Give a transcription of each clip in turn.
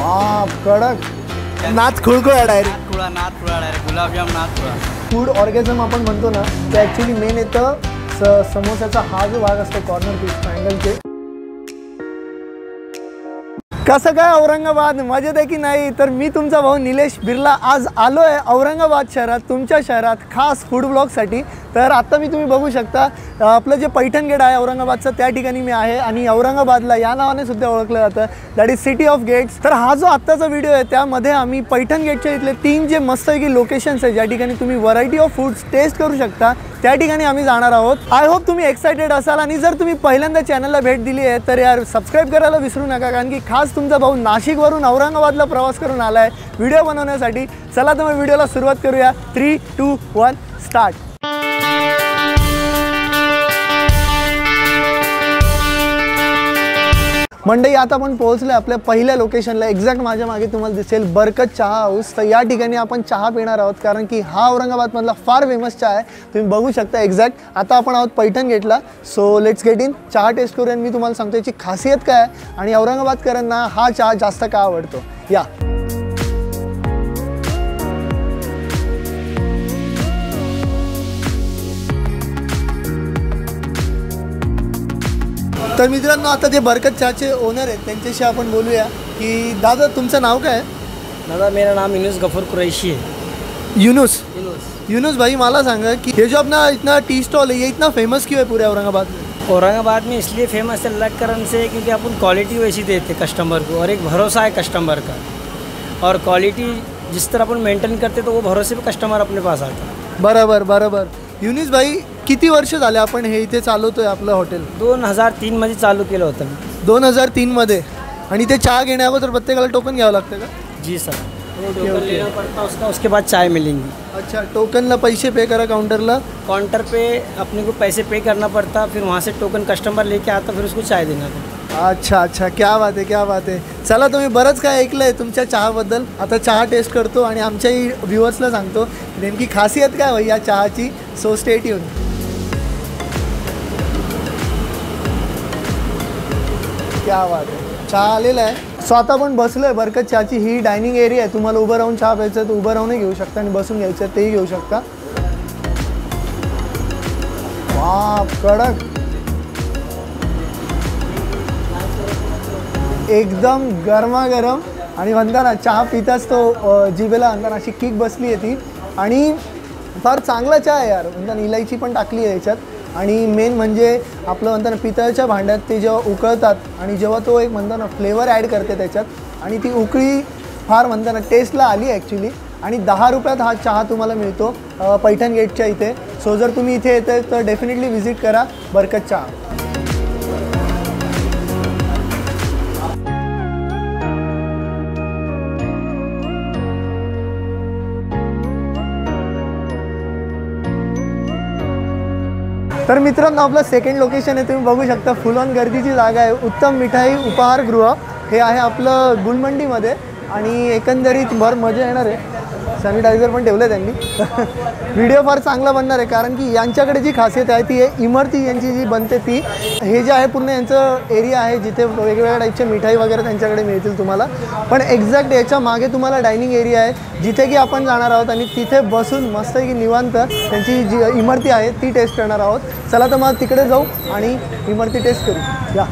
बाप कडक नाच खुळखुळा डायरेक्ट नाथ खुळा डायरेक्ट गुलाबजाम नाथ खुळा. फूड ऑर्गॅझम आपण म्हणतो ना ते ॲक्च्युली मेन येतं समोसाचा हा जो भाग असतो कॉर्नर पीस ट्रायंगलचे. कसं काय औरंगाबाद मजेत आहे की नाही? तर मी तुमचा भाऊ निलेश बिर्ला आज आलो आहे औरंगाबाद शहरात, तुमच्या शहरात खास फूड ब्लॉगसाठी. तर आत्ता तुम्ही बघू शकता आपलं जे पैठण गेट आहे औरंगाबादचं त्या ठिकाणी मी आहे आणि औरंगाबादला या नावाने सुद्धा ओळखलं जातं, that is city of gates. तर हा जो आत्ताचा व्हिडिओ आहे त्यामध्ये आम्ही पैठण गेटच्या इथले 3 जे मस्तपैकी लोकेशन्स आहेत ज्या ठिकाणी तुम्ही व्हरायटी ऑफ फूड्स टेस्ट करू शकता त्या ठिकाणी आम्ही जाणार आहोत. आय होप तुम्ही एक्सायटेड असाल आणि जर तुम्ही पहिल्यांदा चॅनलला भेट दिली आहे तर यार सबस्क्राईब करायला विसरू नका, कारण की खास तुमचा भाऊ नाशिकवरून औरंगाबादला प्रवास करून आला आहे व्हिडिओ बनवण्यासाठी. चला तर मग व्हिडिओला सुरुवात करूया. 3, 2, 1 स्टार्ट. मंडई आता आपण पोहोचलो आपल्या पहिल्या लोकेशनला. एक्झॅक्ट माझ्या मागे तुम्हाला दिसेल बरकत चहा हाऊस. तर या ठिकाणी आपण चहा पिणार आहोत कारण की हा औरंगाबादमधला फार फेमस चहा आहे, तुम्ही बघू शकता. एक्झॅक्ट आता आपण आहोत पैठण गेटला. So let's get in. चहा टेस्ट करूया आणि मी तुम्हाला सांगतो याची खासियत काय आहे आणि औरंगाबादकरांना हा चहा जास्त का आवडतो. या तर मित्रांनो आता ते बरकत चहाचे ओनर आहेत त्यांच्याशी आपण बोलूया की दादा तुमचं नाव काय आहे? दादा मेरा नाम यूनुस गफूर कुरैशी है. यूनुस भाई मला सांगा कि ये जो अपना इतना टी स्टॉल है ये इतना फेमस क्यों है पूरे औरंगाबाद में? औरंगाबाद में इसलिए फेमस है अलग कारण से क्योंकि अपन क्वालिटी वैसी देते कस्टमर को और एक भरोसा है कस्टमर का, और क्वालिटी जिस तरह अपन मेंटेन करते तो वो भरोसे पे कस्टमर अपने पास आता है. बरोबर बरोबर. यूनुस भाई किती वर्ष झाले आपण हे इथे चालवतोय आपलं हॉटेल? 2003 मध्ये चालू केलं होतं. 2003 मध्ये. आणि ते चहा घेण्या अगोदर प्रत्येकाला टोकन घ्यावं लागतं का? जी सर, टोकन लेना पड़ता उसका, उसके बाद चाय मिलेंगी. अच्छा, टोकनला पैसे पे करा काउंटरला? काउंटर पे अपने को पैसे पे करना पड़ता, फिर वहाँ से टोकन कस्टमर लेके आता, फिर उसको चाय देना पड़ता. अच्छा अच्छा, क्या बात आहे क्या बात आहे. चला तुम्ही बरंच काय ऐकलं आहे तुमच्या चहाबद्दल. आता चहा टेस्ट करतो आणि आमच्याही व्ह्युअर्सला सांगतो नेमकी खासियत काय होई या चहाची. So stay tune. क्या बात आहे. चहा आलेला आहे. सो आता आपण बसलो आहे बरकत चहाची. ही डायनिंग एरिया आहे, तुम्हाला उभं राहून चहा प्यायचं तर उभं राहूनही घेऊ शकता आणि बसून घ्यायचं तेही घेऊ शकता. बाप कडक एकदम गरमागरम. आणि म्हणताना चहा पिताच तो जिभेला म्हणताना अशी किक बसली आहे ती. आणि फार चांगला चहा आहे यार. म्हणताना इलायची पण टाकली आहे याच्यात. आणि मेन म्हणजे आपलं म्हणताना पितळच्या भांड्यात ते जेव्हा उकळतात आणि जेव्हा तो एक म्हणताना फ्लेवर ॲड करते त्याच्यात आणि ती उकळी फार म्हणताना टेस्टला आली ॲक्च्युली. आणि 10 रुपयात हा चहा तुम्हाला मिळतो पैठण गेटच्या इथे. सो जर तुम्ही इथे येते तर डेफिनेटली व्हिजिट करा बरकत चहा. तर मित्रांनो आपलं सेकंड लोकेशन आहे, तुम्ही बघू शकता फुल ऑन गर्दीची जागा आहे. उत्तम मिठाई उपहारगृह हे आहे आपलं गुलमंडीमध्ये. आणि एकंदरीत भर मजा येणार आहे. सॅनिटायझर पण ठेवलं आहे त्यांनी. व्हिडिओ फार चांगला बनणार आहे कारण की यांच्याकडे जी खासियत आहे ती आहे इमरती यांची जी बनते ती. हे जे आहे पूर्ण यांचं एरिया आहे जिथे वेगवेगळ्या टाईपचे मिठाई वगैरे त्यांच्याकडे मिळतील तुम्हाला. पण एक्झॅक्ट याच्या मागे तुम्हाला डायनिंग एरिया आहे जिथे की आपण जाणार आहोत आणि तिथे बसून मस्तपैकी निवांत त्यांची जी इमरती आहे ती टेस्ट करणार आहोत. चला तर मग तिकडे जाऊ आणि इमरती टेस्ट करू. या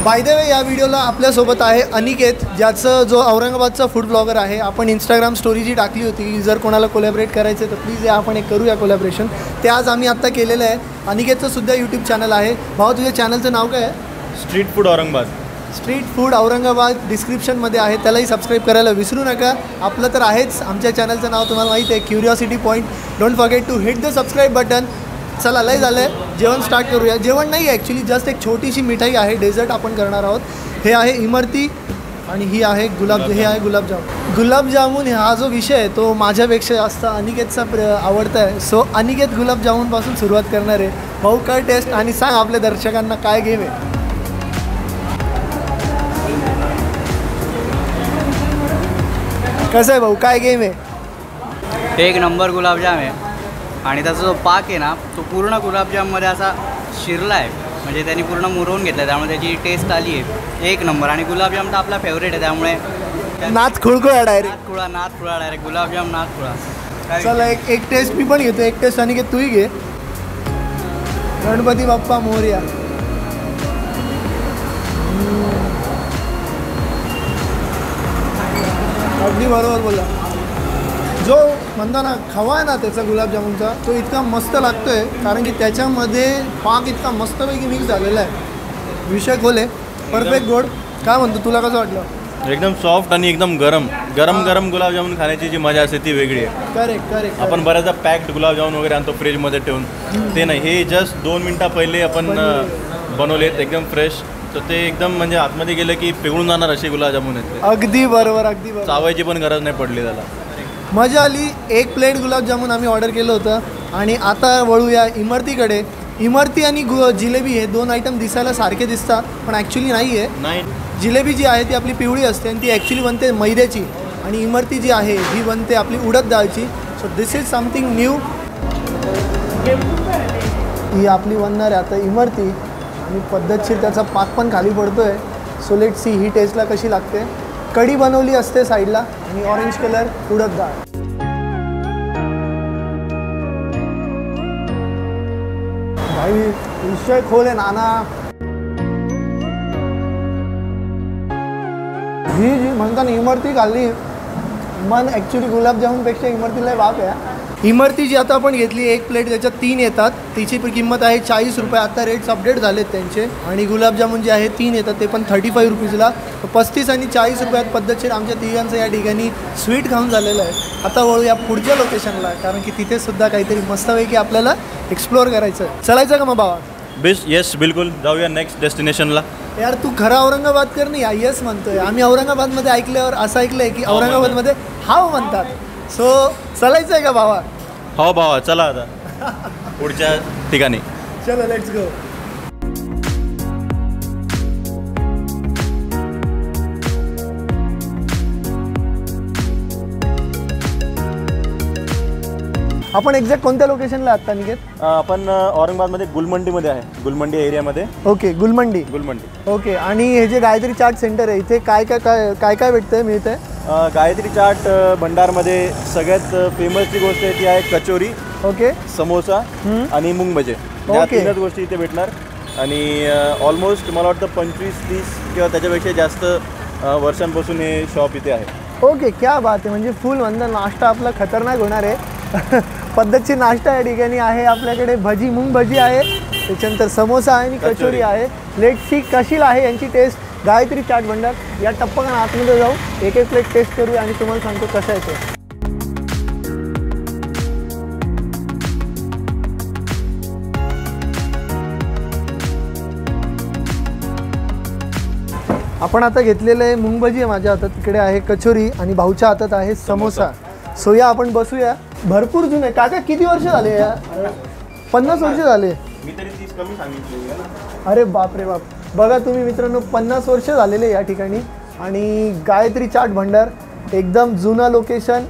बाय द वे या व्हिडिओला आपल्यासोबत आहे अनिकेत, ज्याचं जो औरंगाबादचा फूड ब्लॉगर आहे. आपण इंस्टाग्राम स्टोरी जी टाकली होती जर कोणाला कोलॅबरेट करायचं तर प्लीज या आपण एक करूया कोलॅबरेशन. ते आज आम्ही आत्ता केलेलं आहे. अनिकेतचं सुद्धा यूट्यूब चॅनल आहे. भाऊ तुझ्या चॅनलचं नाव काय आहे? Street food Aurangabad. Street food Aurangabad डिस्क्रिप्शनमध्ये आहे, त्यालाही सबस्क्राईब करायला विसरू नका. आपलं तर आहेच, आमच्या चॅनलचं नाव तुम्हाला माहिती आहे curiosity point. Don't forget to hit the subscribe button. चला लय झालं आहे, जेवण स्टार्ट करूया. जेवण नाही ॲक्च्युली जस्ट एक छोटीशी मिठाई आहे, डेझर्ट आपण करणार आहोत. हे आहे इमरती आणि ही आहे हे आहे गुलाबजामुन. गुलाबजामुन हा जो विषय आहे तो माझ्यापेक्षा जास्त अनिकेतचा आवडता आहे. सो अनिकेत गुलाबजामुनपासून सुरुवात करणार आहे. भाऊ काय टेस्ट आणि सांग आपल्या दर्शकांना काय गेम आहे. कसं आहे भाऊ, काय गेम आहे. एक नंबर गुलाबजाम आहे आणि त्याचा जो पाक आहे ना तो पूर्ण गुलाबजाममध्ये असा शिरला आहे, म्हणजे त्यांनी पूर्ण मुरवून घेतलं, त्यामुळे त्याची टेस्ट आली आहे एक नंबर. आणि गुलाबजाम तर आपला फेवरेट आहे, त्यामुळे नाच खुळखुळा डायरेक्ट. नाथ खुळा डायरेक्ट गुलाबजाम नाथ खुळा. चला एक टेस्ट मी पण घेतो. एक टेस्ट आणि तूही घे. गणपती बाप्पा मोरया. अगदी बरोबर बोला. जो म्हणता ना खवा आहे ना त्याचा गुलाबजामुनचा, तो इतका मस्त लागतो आहे कारण की त्याच्यामध्ये पाक इतका मस्तपैकी मिक्स झालेला आहे. विषय खोले परफेक्ट गोड. काय म्हणतो, तुला कसं वाटलं. एकदम सॉफ्ट आणि एकदम गरम गरम गरम गुलाबजामुन खाण्याची जी मजा असते ती वेगळी आहे. करेक्ट. आपण बऱ्याचदा पॅक्ड गुलाबजामुन वगैरे आणतो फ्रीजमध्ये ठेवून, ते नाही, हे जस्ट 2 मिनटं पहिले आपण बनवलेत एकदम फ्रेश. तर ते एकदम म्हणजे आतमध्ये गेलं की पिघळून जाणार असे गुलाबजामुन आहेत. अगदी बरोबर. चावायची पण गरज नाही पडली त्याला. मजा आली. 1 प्लेट गुलाबजामुन आम्ही ऑर्डर केलं होतं. आणि आता वळूया इमरतीकडे. इमरती आणि जिलेबी हे 2 आयटम दिसायला सारखे दिसतात पण ॲक्च्युली नाही आहे. जिलेबी जी आहे ती आपली पिवळी असते आणि ती ॲक्च्युली बनते मैद्याची, आणि इमरती जी आहे ही बनते आपली उडद डाळची. So this is something new. ही आपली बनणार आहे आता इमरती, आणि पद्धतशीर त्याचा पाक पण खाली पडतोय. सो लेट सी ही टेस्टला कशी लागते. कढी बनवली असते साईडला आणि ऑरेंज कलर उडद डाळ. भाई विषय खोल आहे नाना. ही जी म्हणता ना इमरती खाल्ली, मन ॲक्च्युली गुलाबजामुनपेक्षा इमरतीला बाप आहे. इमरती जी आता आपण घेतली 1 प्लेट, त्याच्यात 3 येतात. तिची किंमत आहे 40 रुपये. आता रेट्स अपडेट झालेत त्यांचे. आणि गुलाबजामुन जे आहे 3 येतात ते पण 35 रुपीजला. 35 आणि 40 रुपयात पद्धतशीर आमच्या तिघांचं या ठिकाणी स्वीट खाऊन झालेलं आहे. आता वळूया पुढच्या लोकेशनला, कारण की तिथे सुद्धा काहीतरी मस्तपैकी आपल्याला एक्सप्लोअर करायचं आहे. चलायचं का मग बाबा. येस बिलकुल, जाऊया नेक्स्ट डेस्टिनेशनला. यार तू खरा औरंगाबाद कर नाही, येस म्हणतोय. आम्ही औरंगाबादमध्ये ऐकल्यावर असं ऐकलंय की औरंगाबादमध्ये हाव म्हणतात. सो चलायचं आहे का भावा. हो भावा, चला आता पुढच्या ठिकाणी. चलो लेट्स गो. आपण एक्झॅक्ट कोणत्या लोकेशनला आत्ता निघेत. आपण औरंगाबादमध्ये गुलमंडीमध्ये आहे, गुलमंडी एरियामध्ये. ओके, गुलमंडी. ओके. आणि हे जे गायत्री चाट सेंटर आहे इथे काय काय भेटतंय मिळतंय. गायत्री चाट भंडारमध्ये सगळ्यात फेमसची गोष्ट आहे ती आहे कचोरी. ओके. समोसा आणि मुंग भजे. या 3च गोष्टी इथे भेटणार. आणि ऑलमोस्ट मला वाटतं 25-30 किंवा त्याच्यापेक्षा जास्त वर्षांपासून हे शॉप इथे आहे. ओके, क्या बात आहे. म्हणजे फुल म्हणता नाश्ता आपला खतरनाक होणार आहे. पद्धतशीर नाश्ता या ठिकाणी आहे आपल्याकडे. भजी, मुंग भजी आहे, त्याच्यानंतर समोसा आहे आणि कचोरी आहे. लेट सी कशी आहे यांची टेस्ट. गायत्री चाट भंडार या टप्प्यानं आतमध्ये जाऊ, एक प्लेट टेस्ट करूया आणि तुम्हाला सांगतो कसं आहे ते. आपण आता घेतलेलं आहे मुंग भजी आहे माझ्या हातात, तिकडे आहे कचोरी आणि भाऊच्या हातात आहे समोसा. सो या आपण बसूया. भरपूर जुने. काका किती वर्ष झाले या. 50 वर्ष झाले. मी तरी 30 कमी सांगितले. अरे बाप रे बाप. बघा तुम्ही मित्रांनो, 50 वर्ष झालेले या ठिकाणी. आणि गायत्री चाट भंडार एकदम जुनं लोकेशन.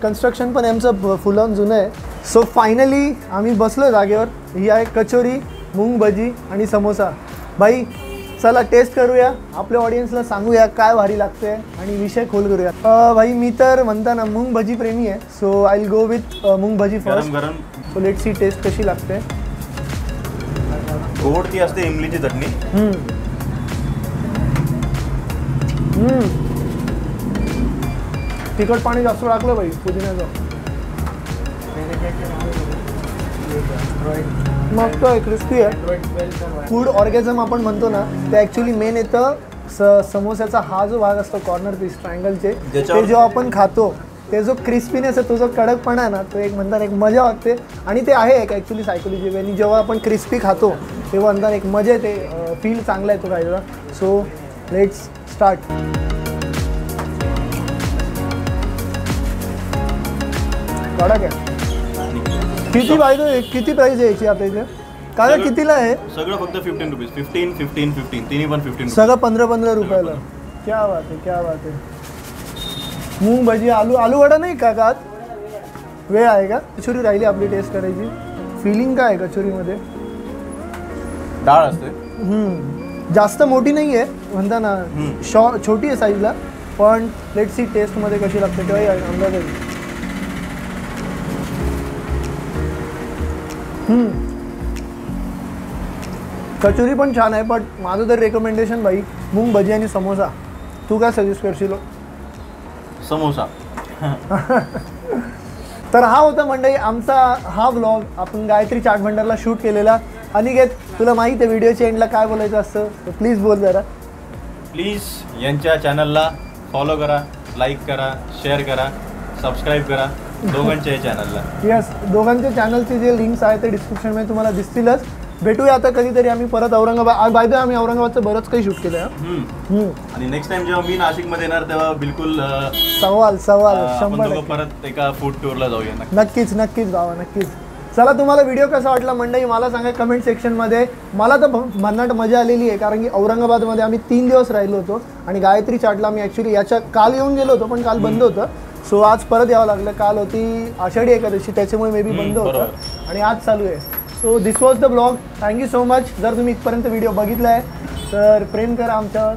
कन्स्ट्रक्शन पण आमचं फुलावून जुनं आहे. सो फायनली आम्ही बसलो जागेवर. ही आहे कचोरी, मुंग भजी आणि समोसा. भाई चला टेस्ट करूया, आपल्या ऑडियन्सला सांगूया काय भारी लागते आणि विषय खोल करूया. भाई मी तर म्हणता ना मुंग भजी प्रेमी आहे. So I will go with moong bhaji first. So let see taste कशी लागते. गोड ती असते इमलीची चटणी. तिखट पाणी जास्त टाकलं भाई पुदिन्याचं. मस्त आहे, क्रिस्पी आहे. फूड ऑर्गॅझम आपण म्हणतो ना, ते ॲक्च्युली मेन येतं समोस्याचा हा जो भाग असतो कॉर्नर पीस ट्रायंगलचे, ते जेव्हा आपण खातो ते जो क्रिस्पीनेस आहे, तो जो कडकपणा आहे ना, तो एक म्हणतात एक मजा वाटते. आणि ते आहे एक ॲक्च्युली सायकोलॉजी. आणि जेव्हा आपण क्रिस्पी खातो तेव्हा म्हणतात एक मजा येते, फील चांगला येतो खायला. So let's start. कडक आहे. किती पाहिजे, किती प्राईस आहे याची आता इथे? काय कितीला आहे? सगळं फक्त 15 रुपीज. 15, 15, 15 तिन्ही पण 15. सगळं 15-15 रुपयाला. क्या बात आहे, क्या बात आहे. मूग भजी, आलू वडा नाही का आत? वेळ आहे का? कचोरी राहिली आपली टेस्ट करायची. फिलिंग काय आहे कचोरीमध्ये? डाळ असते. जास्त मोठी नाही आहे म्हणता ना, छोटी आहे साईजला, पण लेट सी टेस्टमध्ये कशी लागते तेव्हाही अंदाज येईल. कचोरी पण छान आहे, पण माझं तर रेकमेंडेशन भाई मूग भजी आणि समोसा. तू काय सजेस्ट करशील? समोसा. तर हा होता मंडळी आमचा हा व्लॉग. आपण गायत्री चाट भंडारला शूट केलेला. अनिकेत, तुला माहिती आहे व्हिडिओच्या एंडला काय बोलायचं असतं, तर प्लीज बोल जरा. प्लीज यांच्या चॅनलला फॉलो करा, लाईक करा, शेअर करा, सबस्क्राईब करा दोघांच्या चॅनलला. यस, दोघांच्या चॅनलचे जे लिंक्स आहेत ते डिस्क्रिप्शनमध्ये तुम्हाला दिसतीलच. भेटूया आता कधीतरी. आम्ही परत औरंगाबाद, बाय द आम्ही औरंगाबादचं बरंच काही शूट केलं आहे. आणि नेक्स्ट टाइम जेव्हा मी नाशिकमध्ये येणार तेव्हा बिलकुल सवाल आपण 100%. दोघं परत एका फूड टूरला जाऊया. नक्कीच बाबा, नक्कीच. चला, तुम्हाला व्हिडिओ कसा वाटला मंडळी मला सांगा कमेंट सेक्शनमध्ये. मला तर भन्नाट मजा आलेली आहे, कारण की औरंगाबादमध्ये आम्ही 3 दिवस राहिलो होतो आणि गायत्री चाटला मी ॲक्च्युली काल येऊन गेलो होतो, पण काल बंद होतं. सो आज परत यावं लागलं. काल होती आषाढी एकादशी, त्याच्यामुळे मे बी बंद होतं आणि आज चालू आहे. So this was the blog. Thank you so much. जर तुम्ही इथपर्यंत व्हिडिओ बघितला आहे तर प्रेम करा आमच्यावर,